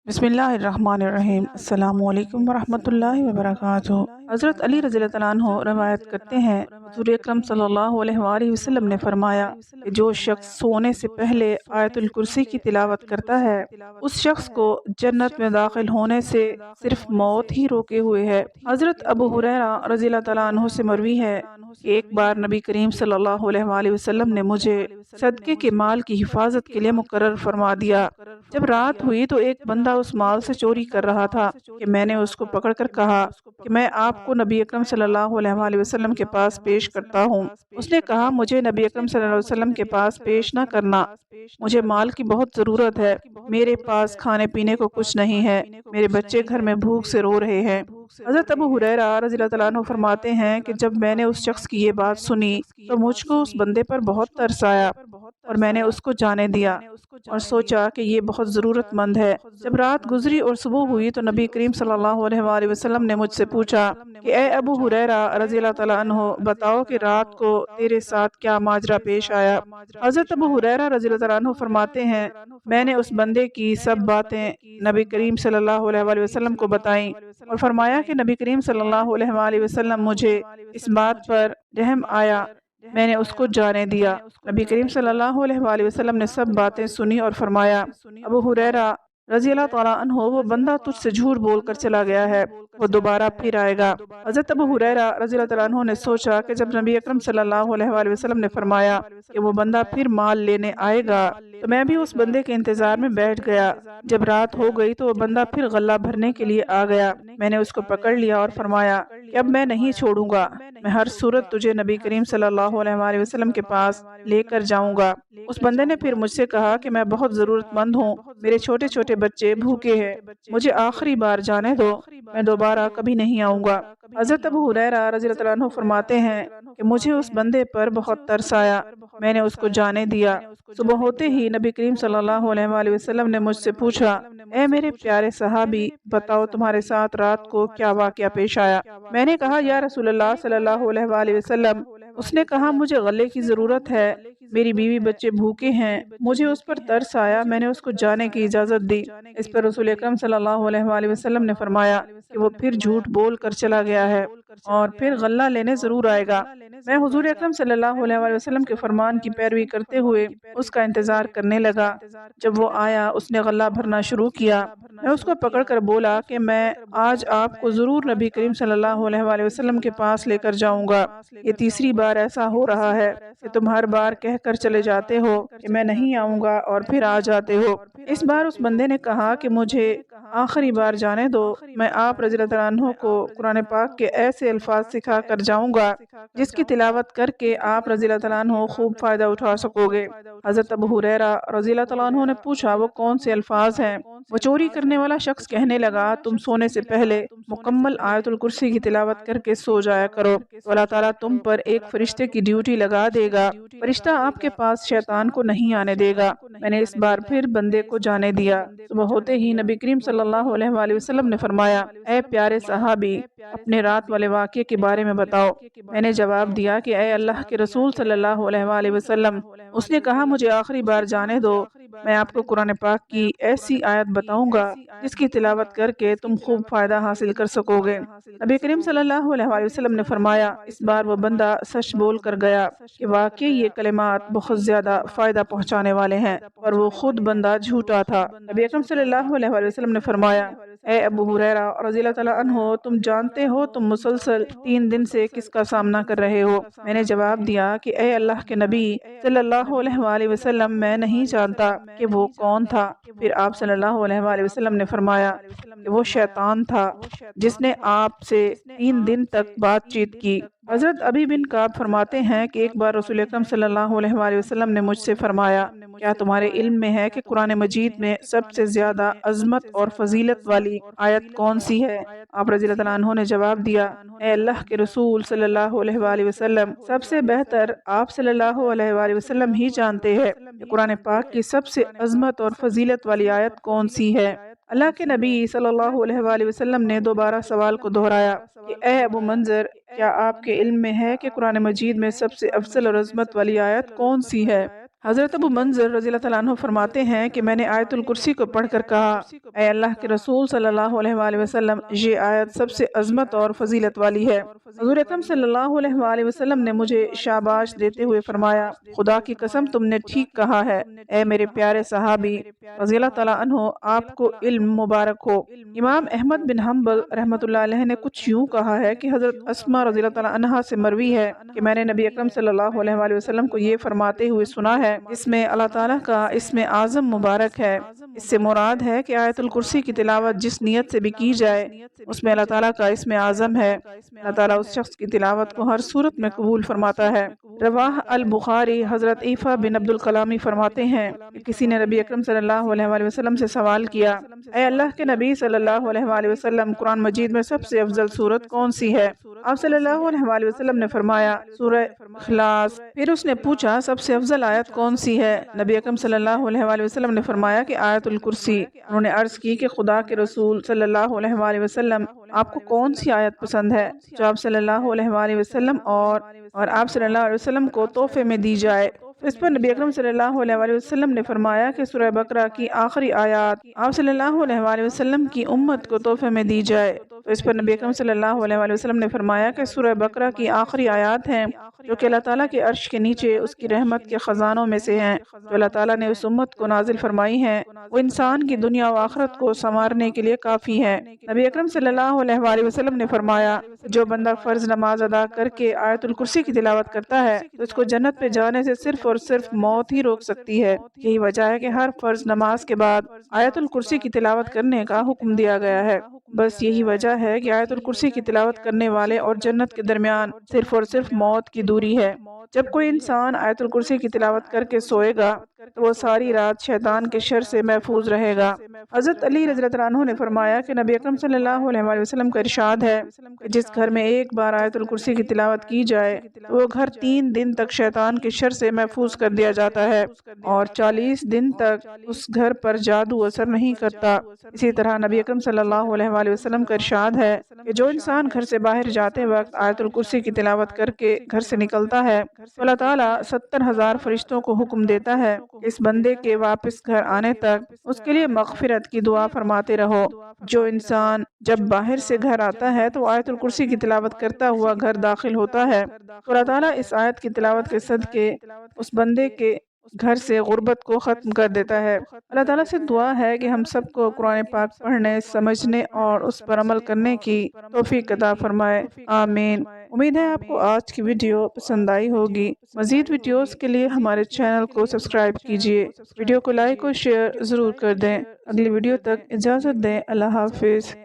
बिस्मिल्लाहिर्रहमानिर्रहीम। अस्सलाम वालेकुम वरहमतुल्लाहि वबरकातुहू। हज़रत अली रज़ी अल्लाह तआला अन्हु रवायत करते हैं, हुज़ूर अकरम सल्लल्लाहु अलैहि वसल्लम ने फरमाया कि जो शख्स सोने से पहले आयतुल कुर्सी की तिलावत करता है, उस शख्स को जन्नत में दाखिल होने से सिर्फ मौत ही रोके हुए है। हज़रत अबू हुरैरा रज़ी अल्लाह तआला अन्हु से मरवी है कि एक बार नबी करीम सल्लल्लाहु अलैहि वसल्लम ने मुझे सदक़े के माल की हिफाजत के लिए मुकर्रर फरमा दिया। जब रात हुई तो एक बंदा उस माल से चोरी कर रहा था कि मैंने उसको पकड़कर कहा कि मैं आपको नबी अकरम सल्लल्लाहु अलैहि वसल्लम के पास पेश करता हूँ। उसने कहा, मुझे नबी अकरम सल्लल्लाहु अलैहि वसल्लम के पास पेश न करना, मुझे माल की बहुत ज़रूरत है, मेरे पास खाने पीने को कुछ नहीं है, मेरे बच्चे घर में भूख से रो रहे हैं। हज़रत अबू हुरैरा रज़ी अल्लाह तआला अन्हु फरमाते हैं कि जब मैंने उस शख्स की ये बात सुनी तो मुझको उस बंदे पर बहुत तरस आया और मैंने उसको जाने दिया और सोचा कि ये बहुत ज़रूरतमंद है। जब रात गुजरी और सुबह हुई तो नबी करीम सल्लल्लाहु अलैहि वसल्लम ने मुझसे पूछा कि ए अबू हुरैरा रज़ी अल्लाह तआला अन्हु, बताओ कि रात को तेरे साथ क्या माजरा पेश आया। हज़रत अबू हुरैरा रज़ी अल्लाह तआला अन्हु फरमाते हैं, मैंने उस बंदे की सब बातें नबी करीम सल्लल्लाहु अलैहि वसल्लम को बताईं और फरमाया कि नबी करीम सल्लल्लाहु अलैहि वसल्लम, मुझे इस बात पर रहम आया, मैंने उसको जाने दिया। नबी करीम सल्लल्लाहु अलैहि वसल्लम ने सब बातें सुनी और फरमाया, अबू हुरैरा रज़ी अल्लाह तआला अन्हु, वो बंदा तुझसे झूठ बोलकर चला गया है, वो दोबारा फिर आएगा। हज़रत अबू हुरैरा रज़ी अल्लाह तआला अन्हु ने सोचा कि जब नबी अकरम सल्लल्लाहु अलैहि वसल्लम ने फरमाया कि वो बंदा फिर माल लेने आएगा तो मैं भी उस बंदे के इंतज़ार में बैठ गया। जब रात हो गई तो वो बंदा फिर गल्ला भरने के लिए आ गया। मैंने उसको पकड़ लिया और फरमाया कि अब मैं नहीं छोड़ूंगा, मैं हर सूरत तुझे नबी करीम सल्लल्लाहु अलैहि वसल्लम के पास लेकर जाऊंगा। उस बंदे ने फिर मुझसे कहा कि मैं बहुत ज़रूरतमंद हूँ, मेरे छोटे छोटे बच्चे भूखे हैं, मुझे आखिरी बार जाने दो, मैं दोबारा कभी नहीं आऊँगा। हज़रत अबू हुरैरा रज़ी अल्लाह तआला अन्हु फरमाते हैं कि मुझे उस बंदे पर बहुत तरस आया, मैंने उसको जाने दिया। सुबह होते ही नबी करीम सल्लल्लाहु अलैहि वसल्लम ने मुझसे पूछा, ए मेरे प्यारे सहाबी, बताओ तुम्हारे साथ रात को क्या वाक़या पेश आया। मैंने कहा, या रसूलल्लाह सल्लल्लाहु अलैहि वसल्लम। उसने कहा, मुझे गले की ज़रूरत है, मेरी बीवी बच्चे भूखे हैं, मुझे उस पर तरस आया, मैंने उसको जाने की इजाज़त दी। इस पर रसूल अकरम सल्लल्लाहु अलैहि वसल्लम ने फरमाया कि वो फिर झूठ बोल कर चला गया है और फिर गल्ला लेने ज़रूर आएगा। मैं हुज़ूर अकरम सल्लल्लाहु अलैहि वसल्लम के फरमान की पैरवी करते हुए उसका इंतज़ार करने लगा। जब वो आया, उसने गल्ला भरना शुरू किया। मैं उसको पकड़ कर बोला कि मैं आज आपको ज़रूर नबी करीम सल्लल्लाहु अलैहि वसल्लम के पास लेकर जाऊंगा। ये तीसरी बार ऐसा हो रहा है कि तुम हर बार कह कर चले जाते हो कि मैं नहीं आऊँगा और फिर आ जाते हो। इस बार उस बंदे ने कहा कि मुझे आखिरी बार जाने दो, मैं आप रज़ी अल्लाह तआला अन्हु को कुरान पाक के ऐसे अल्फाज सिखा कर जाऊँगा जिसकी तिलावत करके आप रज़ी अल्लाह तआला अन्हु खूब फ़ायदा उठा सकोगे। हज़रत अबू हुरैरा रज़ी अल्लाह तआला अन्हु ने पूछा, वो कौन से अल्फाज हैं। वो चोरी करने वाला शख्स कहने लगा, तुम सोने से पहले मुकम्मल आयतुल कुर्सी की तिलावत करके सो जाया करो, तो अल्लाह ताला तुम पर एक फरिश्ते की ड्यूटी लगा देगा, फरिश्ता आपके पास शैतान को नहीं आने देगा। मैंने इस बार फिर बंदे को जाने दिया। सुबह होते ही नबी करीम सल्लल्लाहु अलैहि वसल्लम ने फरमाया, ए प्यारे सहाबी, अपने रात वाले वाक़ये के बारे में बताओ। मैंने जवाब दिया कि ए अल्लाह के रसूल सल्लल्लाहु अलैहि वसल्लम। उसने कहा, मुझे आखिरी बार जाने दो, मैं आपको कुरान पाक की ऐसी आयत बताऊंगा जिसकी तिलावत करके तुम खूब फ़ायदा हासिल कर सकोगे। नबी करीम सल्लल्लाहु अलैहि वसल्लम ने फरमाया, इस बार वो बंदा सच बोल कर गया कि वाकई ये कलिमात बहुत ज़्यादा फ़ायदा पहुँचाने वाले हैं, पर वो खुद बंदा झूठा था। नबी अकरम सल्लल्लाहु अलैहि वसल्लम ने फरमाया, ए अबू हुरैरा रज़ी अल्लाह तआला अन्हु, तुम जानते हो तुम मुसलसल 3 दिन से किसका सामना कर रहे हो। मैंने जवाब दिया कि ए अल्लाह के नबी सल्लल्लाहु अलैहि वसल्लम, मैं नहीं जानता कि वो कौन था। फिर आप सल्लल्लाहु अलैहि वसल्लम ने फरमाया कि वो शैतान था जिसने आपसे 3 दिन तक बातचीत की। हज़रत अबी बिन काब फरमाते हैं कि एक बार रसूल अकरम सल्लल्लाहु अलैहि वसल्लम ने मुझसे फरमाया, क्या तुम्हारे इल्म में है कि कुरान मजीद में सबसे ज़्यादा अज़मत और फजीलत वाली आयत कौन सी है। आप रज़ी अल्लाह तआला अन्हु ने जवाब दिया, ए अल्लाह के रसूल सल्लल्लाहु अलैहि वसल्लम, सबसे बेहतर आप सल्लल्लाहु अलैहि वसल्लम ही जानते हैं कि कुरान पाक की सबसे अज़मत और फजीलत वाली आयत कौन सी है। अल्लाह के नबी सल्लल्लाहु अलैहि वसल्लम ने दोबारा सवाल को दोहराया कि ए अबू मंज़र, क्या आपके इल्म में है कि कुरान मजीद में सबसे अफजल और अज़मत वाली आयत कौन सी है। حضرت ابو منذر رضی اللہ تعالیٰ عنہ فرماتے ہیں کہ میں نے آیت الکرسی کو پڑھ کر کہا، اے اللہ کے رسول صلی اللہ علیہ وآلہ وسلم، یہ آیت سب سے عظمت اور فضیلت والی ہے۔ حضور اکرم صلی اللہ علیہ وآلہ وسلم نے مجھے شاباش دیتے ہوئے فرمایا، خدا کی قسم تم نے ٹھیک کہا ہے اے میرے پیارے صحابی رضی اللہ تعالیٰ عنہ، آپ کو علم مبارک ہو۔ امام احمد بن حنبل رحمۃ اللہ علیہ نے کچھ یوں کہا ہے کہ حضرت اسماء رضی اللہ تعالیٰ عنہا سے مروی ہے کہ میں نے نبی اکرم صلی اللہ علیہ وآلہ وسلم کو یہ فرماتے ہوئے سنا ہے، اس میں اللہ تعالیٰ کا اسم اعظم مبارک ہے۔ اس سے مراد ہے کہ آیت الکرسی کی تلاوت جس نیت سے بھی کی جائے اس میں اللہ تعالیٰ کا اسم اعظم ہے۔ اللہ تعالیٰ اس شخص کی تلاوت کو ہر صورت میں قبول فرماتا ہے۔ رواہ البخاری حضرت عیفہ بن عبد الکلامی فرماتے ہیں کہ کسی نے نبی اکرم صلی اللہ علیہ وآلہ وسلم سے سوال کیا، اے اللہ کے نبی صلی اللہ علیہ وآلہ وسلم، قرآن مجید میں سب سے افضل سورت کون سی ہے؟ آپ صلی اللہ علیہ وآلہ وسلم نے فرمایا سورہ اخلاص۔ پھر اس نے پوچھا سب سے افضل آیت کون سی ہے؟ نبی اکرم صلی اللہ علیہ وآلہ وسلم نے فرمایا کہ آیت الکرسی۔ انہوں نے عرض کی کہ خدا کے رسول صلی اللہ علیہ وآلہ وسلم، آپ کو کون سی آیت پسند ہے جو آپ صلی اللہ علیہ وآلہ وسلم اور آپ صلی اللہ علیہ وسلم کو تحفے میں دی جائے؟ اس پر نبی اکرم صلی اللہ علیہ وآلہ وسلم نے فرمایا کہ سورہ بقرہ کی آخری آیات آپ صلی اللہ علیہ وآلہ وسلم کی امت کو تحفے میں دی جائے۔ تو اس پر نبی اکرم صلی اللہ علیہ وآلہ وسلم نے فرمایا کہ سورہ بقرہ کی آخری آیات ہیں جو کہ اللہ تعالیٰ کے عرش کے نیچے اس کی رحمت کے خزانوں میں سے ہیں، جو اللہ تعالیٰ نے اس امت کو نازل فرمائی ہیں، وہ انسان کی دنیا و آخرت کو سنوارنے کے لیے کافی ہے۔ نبی اکرم صلی اللہ علیہ وآلہ وسلم نے فرمایا جو بندہ فرض نماز ادا کر کے آیت الکرسی کی تلاوت کرتا ہے تو اس کو جنت پہ جانے سے صرف اور صرف موت ہی روک سکتی ہے۔ یہی وجہ ہے کہ ہر فرض نماز کے بعد آیت الکرسی کی تلاوت کرنے کا حکم دیا گیا ہے۔ بس یہی وجہ ہے کہ آیت الکرسی کی تلاوت کرنے والے اور جنت کے درمیان صرف اور صرف موت کی دوری ہے۔ جب کوئی انسان آیت الکرسی کی تلاوت کر کے سوئے گا تو وہ ساری رات شیطان کے شر سے محفوظ رہے گا۔ حضرت علی رضی اللہ عنہ نے فرمایا کہ نبی اکرم صلی اللہ علیہ وآلہ وسلم کا ارشاد ہے کہ جس گھر میں ایک بار آیت الکرسی کی تلاوت کی جائے تو وہ گھر 3 دن تک شیطان کے شر سے محفوظ کر دیا جاتا ہے اور 40 دن تک اس گھر پر جادو اثر نہیں کرتا۔ اسی طرح نبی اکرم صلی اللہ علیہ وآلہ وسلم کا ارشاد ہے کہ جو انسان گھر سے باہر جاتے وقت آیت الکرسی کی تلاوت کر کے گھر سے نکلتا ہے تو اللہ تعالیٰ 70,000 فرشتوں کو حکم دیتا ہے کہ اس بندے کے واپس گھر آنے تک اس کے لیے مغفرت کی دعا فرماتے رہو۔ جو انسان جب باہر سے گھر آتا ہے تو آیت الکرسی کی تلاوت کرتا ہوا گھر داخل ہوتا ہے تو اللہ تعالیٰ اس آیت کی تلاوت کے صدقے اس بندے کے گھر سے غربت کو ختم کر دیتا ہے۔ اللہ تعالیٰ سے دعا ہے کہ ہم سب کو قرآن پاک پڑھنے، سمجھنے اور اس پر عمل کرنے کی توفیق عطا فرمائے، آمین۔ امید ہے آپ کو آج کی ویڈیو پسند آئی ہوگی۔ مزید ویڈیوز کے لیے ہمارے چینل کو سبسکرائب کیجیے، ویڈیو کو لائک اور شیئر ضرور کر دیں۔ اگلی ویڈیو تک اجازت دیں، اللہ حافظ۔